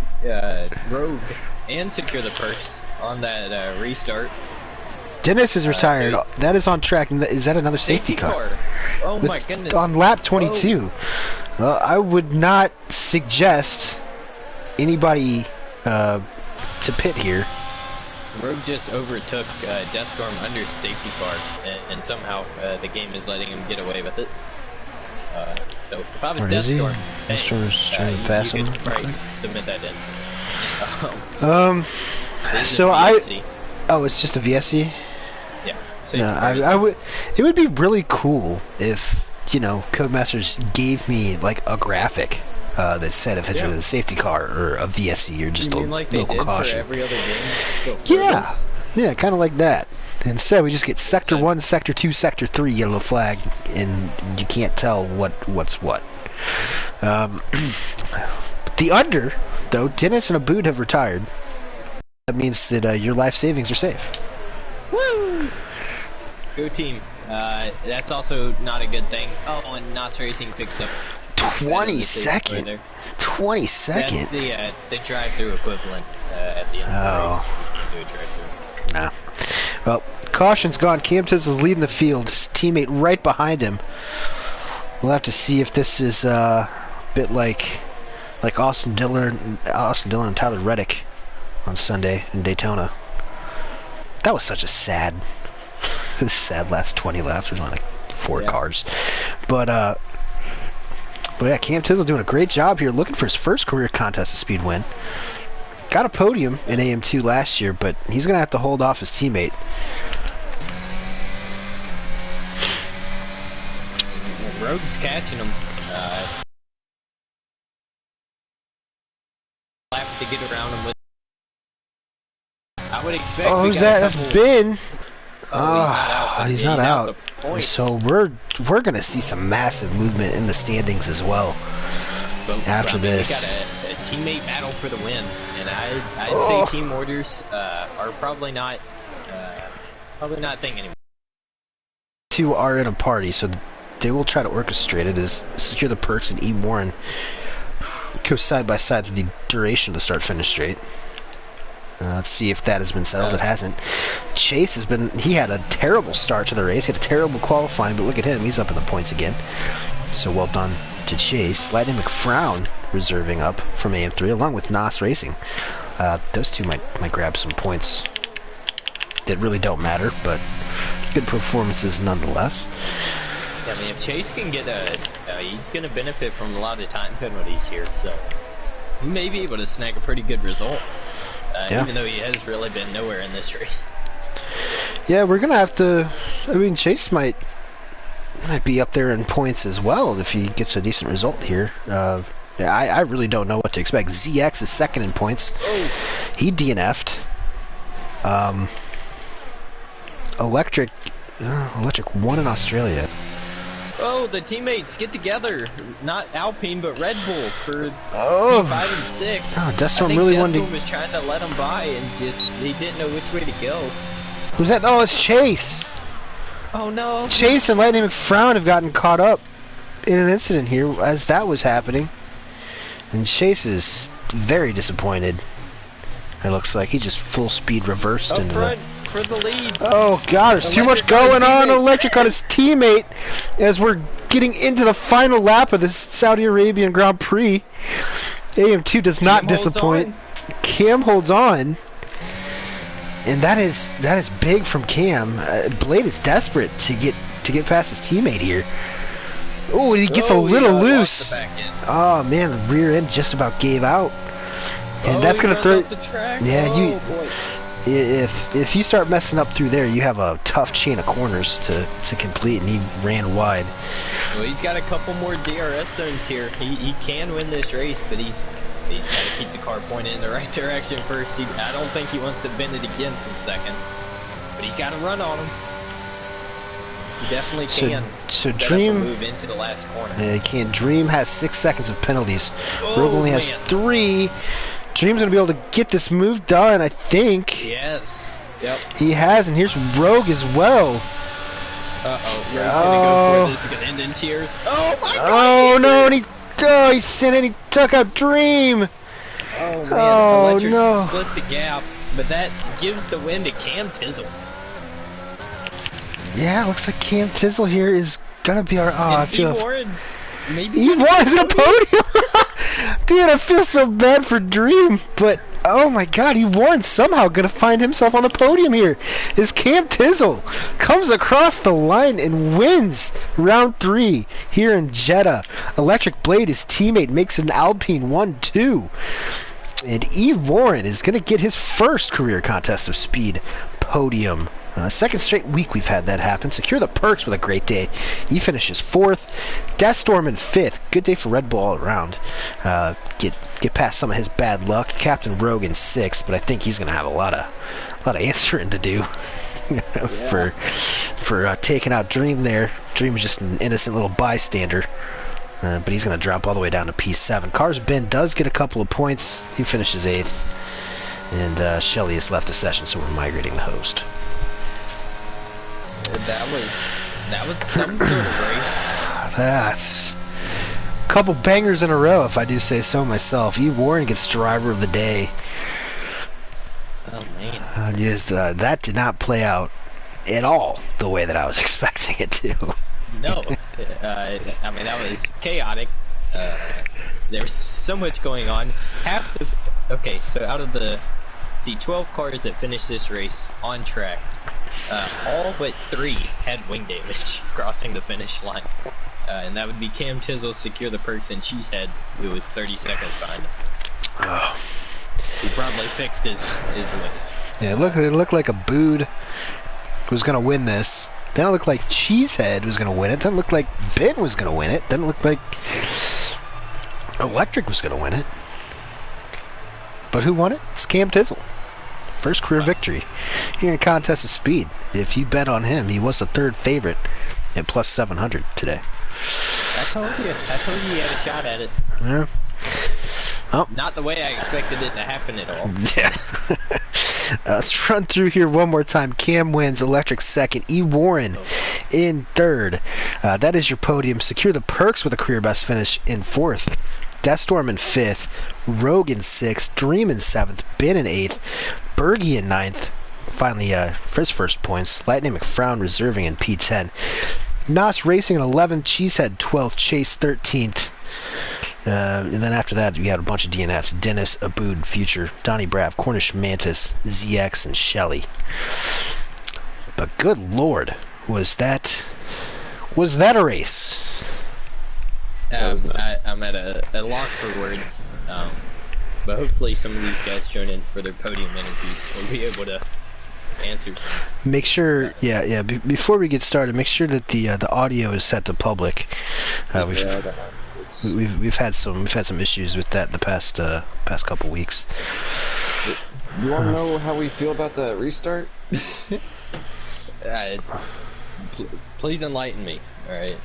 Rogue and secured the purse on that restart. Dennis is retired. That is on track. Is that another safety car? Oh my goodness! On lap 22. I would not suggest anybody to pit here. Rogue just overtook Deathstorm under safety car, and somehow the game is letting him get away with it. So if I was Deathstorm, trying to pass him. You could probably submit that in. Oh, it's just a VSC. Yeah. I would. It would be really cool if Codemasters gave me like a graphic that said if it's a safety car or a VSC or just a local caution. For every other game? Yeah, kind of like that. Instead, we just get Sector 1, Sector 2, Sector 3 yellow flag, and you can't tell what's what. The under, though, Dennis and Abood have retired. That means that your life savings are safe. Woo! Go team. That's also not a good thing. Oh, and NOS Racing picks up 20 second. 20 second. That's the drive-through equivalent at the end of the race. You can't do a drive-through. Nah. Well, caution's gone. Cam Tiz is leading the field. His teammate right behind him. We'll have to see if this is a bit like Austin Dillon and Tyler Reddick on Sunday in Daytona. That was such a sad last 20 laps. There's only like 4 cars. But yeah, Cam Tizzle doing a great job here, looking for his first career contest of speed win. Got a podium in AM2 last year, but he's going to have to hold off his teammate. Rogue's catching him. Laps to get around him with. I would expect. Oh, who's that? That's Ben. Oh, he's not out. So we're gonna see some massive movement in the standings as well after this. We got a teammate battle for the win, and I'd say team orders are probably not thing anymore. 2 are in a party, so they will try to orchestrate it as Secure the Perks and E. Warren go side by side through the duration of the start-finish straight. Let's see if that has been settled. It hasn't. Chase he had a terrible start to the race. He had a terrible qualifying, but look at him. He's up in the points again. So well done to Chase. Lightning McFrown reserving up from AM3 along with NOS Racing. Those two might grab some points that really don't matter, but good performances nonetheless. Yeah, I mean, if Chase can get he's going to benefit from a lot of time penalties here, so he may be able to snag a pretty good result. Even though he has really been nowhere in this race. Yeah, we're gonna have to. I mean, Chase might be up there in points as well if he gets a decent result here. I really don't know what to expect. ZX is second in points. He DNF'd. Electric won in Australia. Oh, the teammates get together. Not Alpine, but Red Bull for P5 and 6. Oh, Deathstorm really wanted to. Was trying to let him by, and he didn't know which way to go. Who's that? Oh, it's Chase. Oh no. Chase and Lightning McFrown have gotten caught up in an incident here as that was happening, and Chase is very disappointed. It looks like he just full speed reversed into the for the lead. Oh god, there's too much going on. Electric on his teammate as we're getting into the final lap of this Saudi Arabian Grand Prix. AM2 does not disappoint. Cam holds on. And that is big from Cam. Blade is desperate to get past his teammate here. Oh, he gets a little loose. Oh man, the rear end just about gave out. And that's gonna throw. Yeah, if you start messing up through there, you have a tough chain of corners to complete, and he ran wide. Well, he's got a couple more DRS zones here. He can win this race, but he's got to keep the car pointed in the right direction first. I don't think he wants to bend it again from second, but he's got to run on him. He definitely can. So Dream move into the last corner. Yeah, he can. Dream has 6 seconds of penalties. Rogue only has 3. Dream's gonna be able to get this move done, I think. Yes. Yep. He has, and here's Rogue as well. Uh-oh. Rogue's gonna go for this. Is gonna end in tears. Oh my gosh! Oh no! And he sent it. He took out Dream. Oh man! Oh no! Split the gap, but that gives the win to Cam Tizzle. Yeah, looks like Cam Tizzle here is gonna be our. Oh, I feel. Warren's in a podium. Dude, I feel so bad for Dream, but oh my god, he won. Somehow gonna find himself on the podium here. Is Cam Tizzle comes across the line and wins round 3 here in Jeddah. Electric Blade, his teammate, makes an Alpine 1-2. And Eve Warren is gonna get his first career contest of speed podium. Second straight week we've had that happen. Secure the perks with a great day. He finishes 4th. Deathstorm in 5th. Good day for Red Bull all around. Get past some of his bad luck. Captain Rogue in 6th, but I think he's gonna have a lot of answering to do for taking out Dream there. Dream was just an innocent little bystander. But he's gonna drop all the way down to P7. Cars Ben does get a couple of points. He finishes 8th. And Shelly has left the session, so we're migrating the host. That was some sort of race. That's a couple bangers in a row, if I do say so myself. Eve Warren gets driver of the day. Oh man! That did not play out at all the way that I was expecting it to. No, I mean that was chaotic. There was so much going on. Okay, so out of the 12 cars that finished this race on track, all but 3 had wing damage crossing the finish line. And that would be Cam Tizzle, Secure the Perks, and Cheesehead, who was 30 seconds behind him. Oh. He probably fixed his win. Yeah, it looked like a Bood was going to win this. Then it looked like Cheesehead was going to win it. Then it looked like Ben was going to win it. Then it looked like Electric was going to win it. But who won it? It's Cam Tizzle. First career victory here in Contest of Speed. If you bet on him, he was the 3rd favorite at plus 700 today. I told you he had a shot at it. Yeah. Oh. Not the way I expected it to happen at all. Yeah. Let's run through here one more time. Cam wins, Electric 2nd, E. Warren in 3rd. That is your podium. Secure the Perks with a career best finish in 4th. Deathstorm in 5th, Rogue in 6th, Dream in 7th, Ben in 8th, Bergie in 9th, finally for his first points, Lightning McFrown reserving in P10, Nos Racing in 11th, Cheesehead 12th, Chase 13th, and then after that we had a bunch of DNFs, Dennis, Abood, Future, Donnie Brav, Cornish Mantis, ZX, and Shelly. But good lord, was that a race? I'm at a loss for words, but hopefully some of these guys join in for their podium interviews. We'll be able to answer some. Make sure, before we get started, make sure that the audio is set to public. We've had some issues with that the past couple weeks. You want to know how we feel about the restart? Please enlighten me. All right.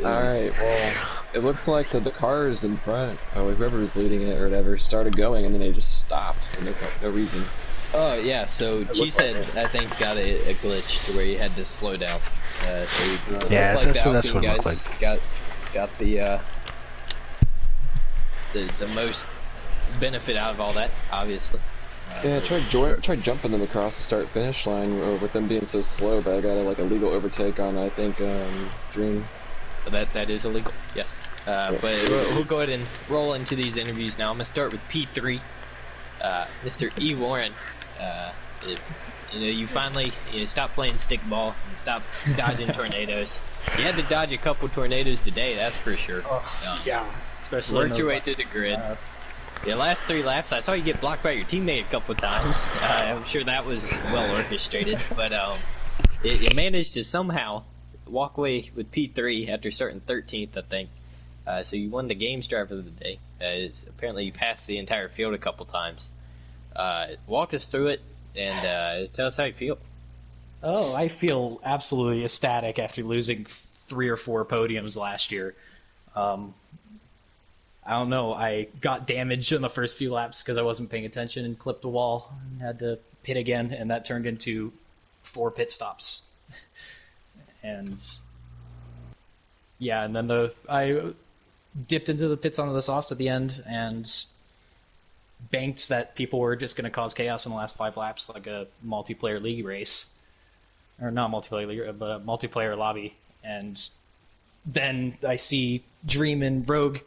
Alright, well, it looked like the cars in front, whoever was leading it or whatever, started going and then they just stopped for no reason. Oh yeah, so Cheesehead, I think, got a glitch to where he had to slow down. That's what it looked like. Got the most benefit out of all that, obviously. Yeah, I tried jumping them across the start-finish line with them being so slow, but I got a legal overtake on, I think, Dream. That is illegal, yes. But we'll go ahead and roll into these interviews now. I'm going to start with P3. Mr. E. Warren, you finally stopped playing stickball and stopped dodging tornadoes. You had to dodge a couple tornadoes today, that's for sure. Yeah, especially worked your way through the grid. The last 3 laps, I saw you get blocked by your teammate a couple times. I'm sure that was well orchestrated, but you managed to somehow walk away with P3 after starting 13th, I think. So you won the games driver of the day. Apparently you passed the entire field a couple times. Walk us through it and tell us how you feel. Oh, I feel absolutely ecstatic after losing 3 or 4 podiums last year. I don't know, I got damaged in the first few laps because I wasn't paying attention and clipped the wall and had to pit again, and that turned into 4 pit stops. And yeah, and then I dipped into the pits on the softs at the end and banked that people were just going to cause chaos in the last 5 laps, like a multiplayer league race. Or not multiplayer league, but a multiplayer lobby. And then I see Dream and Rogue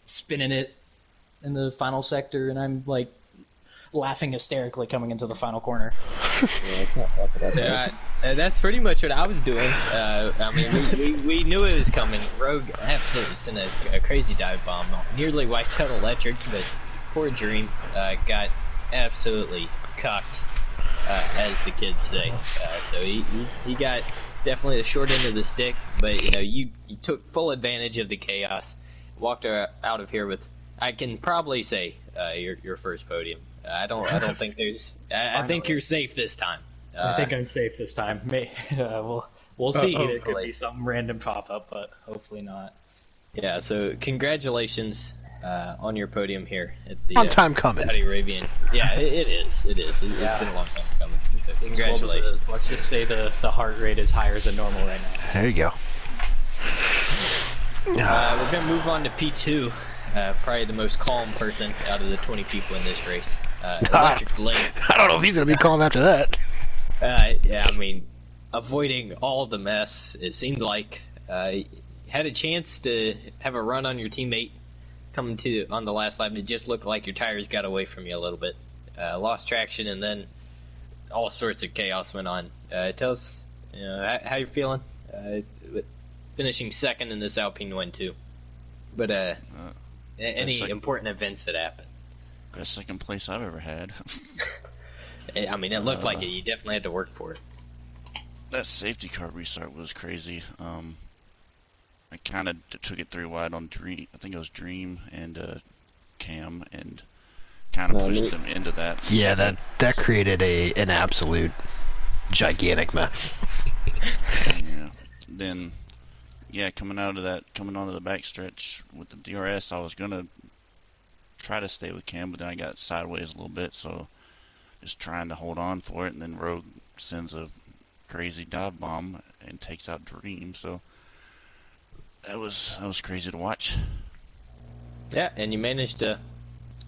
spinning it in the final sector, and I'm like laughing hysterically coming into the final corner. Yeah, let's not talk about that. That's pretty much what I was doing. I mean, we knew it was coming. Rogue absolutely sent a crazy dive bomb. Nearly wiped out Electric, but poor Dream got absolutely cocked, as the kids say. So he got definitely the short end of the stick, but you took full advantage of the chaos. Walked out of here with, I can probably say, your first podium. I don't think there's. I think you're safe this time. I think I'm safe this time. We'll see. There could hopefully. be some random pop up, but hopefully not. Yeah. So congratulations on your podium here at the Long time coming. Saudi Arabian. Yeah, it is. It's been a long time coming. So congratulations. Let's just say the heart rate is higher than normal right now. There you go. We're going to move on to P2. Probably the most calm person out of the 20 people in this race. Electric Blade. I don't know if he's going to be calm after that. Yeah, I mean, avoiding all the mess, it seemed like. Had a chance to have a run on your teammate coming on the last lap. It just looked like your tires got away from you a little bit. Lost traction, and then all sorts of chaos went on. Tell us how you're feeling. Finishing second in this Alpine win too, but any important events that happened? Best second place I've ever had. I mean, it looked like it. You definitely had to work for it. That safety car restart was crazy. I kind of took it 3 wide on Dream. I think it was Dream and Cam, and kind of pushed them into that. Yeah, that created an absolute gigantic mess. Yeah. Then. Yeah, coming onto the backstretch with the DRS, I was gonna try to stay with Cam, but then I got sideways a little bit, so just trying to hold on for it, and then Rogue sends a crazy dive bomb and takes out Dream, so that was crazy to watch. Yeah, and you managed to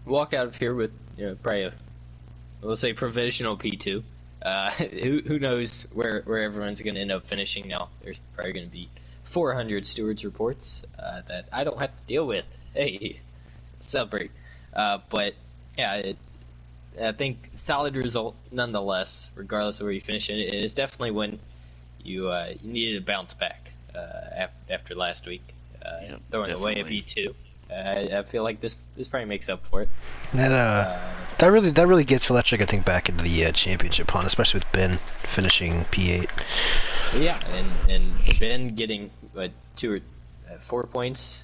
walk out of here with probably we'll say provisional P2. Who knows where everyone's gonna end up finishing now? There's probably gonna be 400 stewards reports that I don't have to deal with. Hey, celebrate. But yeah, I think solid result nonetheless, regardless of where you finish. And it is definitely when you needed to bounce back after last week, throwing away a B2. I feel like this probably makes up for it. That really gets Electric, I think, back into the championship hunt, especially with Ben finishing P8. Yeah, and Ben getting 2 or 4 points.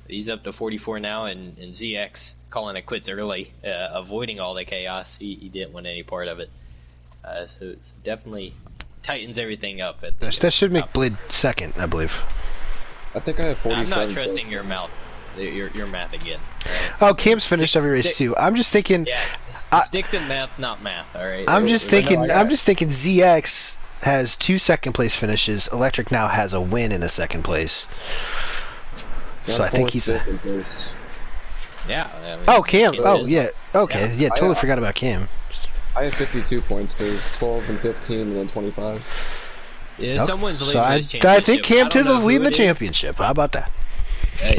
He's up to 44 now, and ZX calling it quits early, avoiding all the chaos. He didn't want any part of it. So definitely tightens everything up. That should make Blade second, I believe. I think I have 47. I'm not trusting your math again. Right? Oh, Cam's finished every race too. I'm just thinking. Yeah, stick to math, not math. All right. I'm just thinking ZX has 2 second place finishes. Electric now has a win in a second place. So I think he's Yeah, Yeah. I mean, Oh, Cam. it Oh, is. yeah. Okay. Yeah, totally I- forgot about Cam. I have 52 points because 12 and 15 and then 25. Yeah, Nope. someone's leading So I this championship. think Cam I don't know Tizzle's who leading the it is. championship. How about that?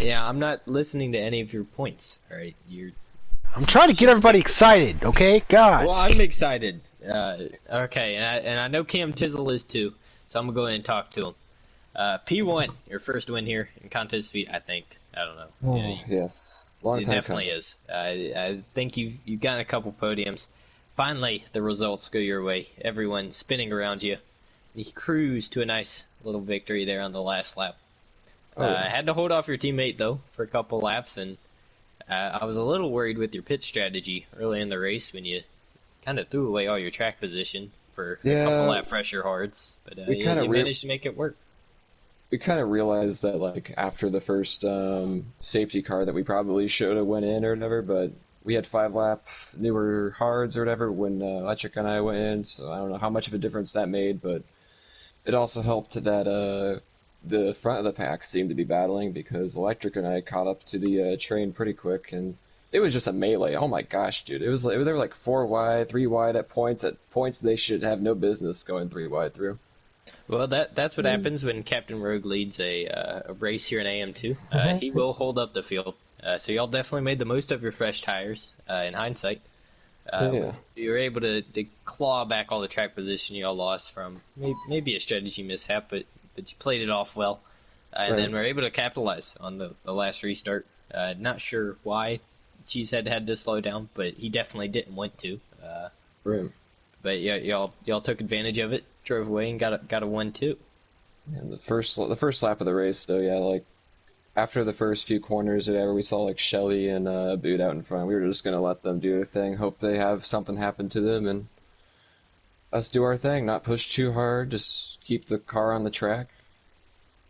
Yeah, I'm not listening to any of your points. All right, you're. I'm trying to get everybody excited, okay? God. Well, I'm excited. Okay, and I know Cam Tizzle is too, so I'm gonna go ahead and talk to him. P1, your first win here in contest feet, I think. I don't know. Oh, Yeah, yes. Long it time definitely coming. is. I think you've gotten a couple podiums. Finally, the results go your way. Everyone's spinning around you. You cruise to a nice little victory there on the last lap. Had to hold off your teammate though for a couple laps, and I was a little worried with your pit strategy early in the race when you kind of threw away all your track position for a couple lap pressure hards, but you managed to make it work. We kind of realized that, like, after the first safety car that we probably should have went in or whatever, but we had 5-lap newer hards or whatever when Electric and I went in, so I don't know how much of a difference that made, but it also helped that the front of the pack seemed to be battling because Electric and I caught up to the train pretty quick, and it was just a melee. Oh my gosh, dude! It was like they were like 4 wide, 3 wide at points. At points, they should have no business going 3 wide through. Well, that's what happens when Captain Rogue leads a race here in AM2. He will hold up the field. So y'all definitely made the most of your fresh tires in hindsight. Yeah. You were able to claw back all the track position y'all lost from maybe a strategy mishap, but you played it off well. And then were able to capitalize on the last restart. Not sure why Cheesehead had to slow down, but he definitely didn't want to. Right. But yeah, y'all took advantage of it, drove away, and got a 1-2. And the first lap of the race, though, yeah, like after the first few corners or whatever, we saw like Shelly and Boot out in front. We were just gonna let them do their thing, hope they have something happen to them, and us do our thing. Not push too hard, just keep the car on the track.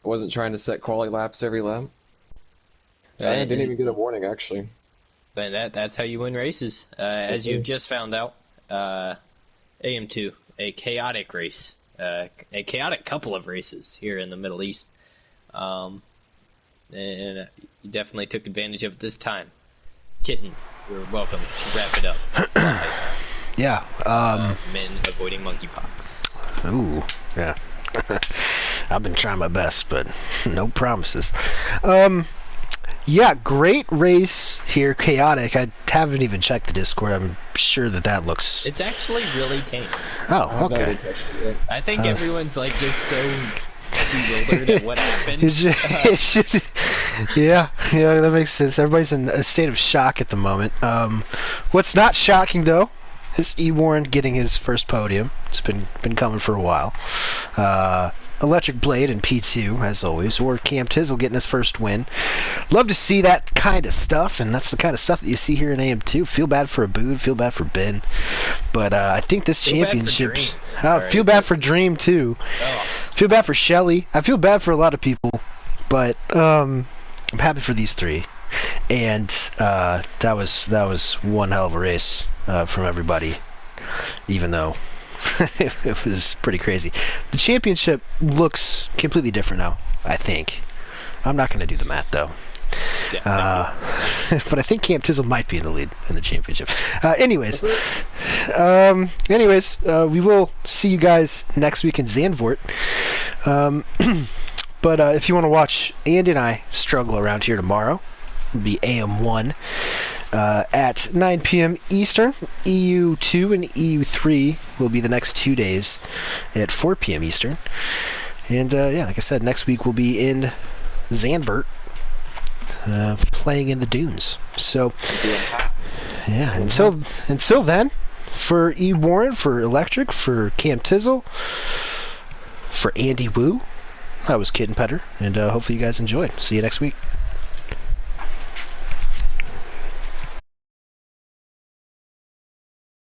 I wasn't trying to set quality laps every lap. I didn't even get a warning actually. But that's how you win races, as you've just found out. AM2, a chaotic race, a chaotic couple of races here in the Middle East, and you definitely took advantage of it this time. Kitten, you're welcome to wrap it up. Yeah. Men avoiding monkeypox. Ooh. Yeah. I've been trying my best, but no promises. Yeah, great race here. Chaotic. I haven't even checked the Discord. I'm sure that looks... It's actually really tame. Oh, okay. I think everyone's like just so bewildered at what happened. It's just, yeah, that makes sense. Everybody's in a state of shock at the moment. What's not shocking though is Warren getting his first podium. It's been coming for a while. Electric Blade and P2 as always, or Cam Tizzle getting his first win. Love to see that kind of stuff, and that's the kind of stuff that you see here in AM2. Feel bad for Abood, feel bad for Ben, but I think this championship. Feel bad for Dream too. Oh. Feel bad for Shelly. I feel bad for a lot of people, but I'm happy for these three. And that was one hell of a race from everybody, even though it was pretty crazy. The championship looks completely different now, I think. I'm not going to do the math, though. Yeah, but I think Camp Tizzle might be in the lead in the championship. Anyways, we will see you guys next week in Zandvoort. But if you want to watch Andy and I struggle around here tomorrow, it'll be AM1 at 9 p.m. Eastern. EU2 and EU3 will be the next 2 days at 4 p.m. Eastern. And like I said, next week we'll be in Zandvoort playing in the dunes. So, yeah, until then, for E. Warren, for Electric, for Cam Tizzle, for Andy Wu, I was Kid and Petter, and hopefully you guys enjoyed. See you next week.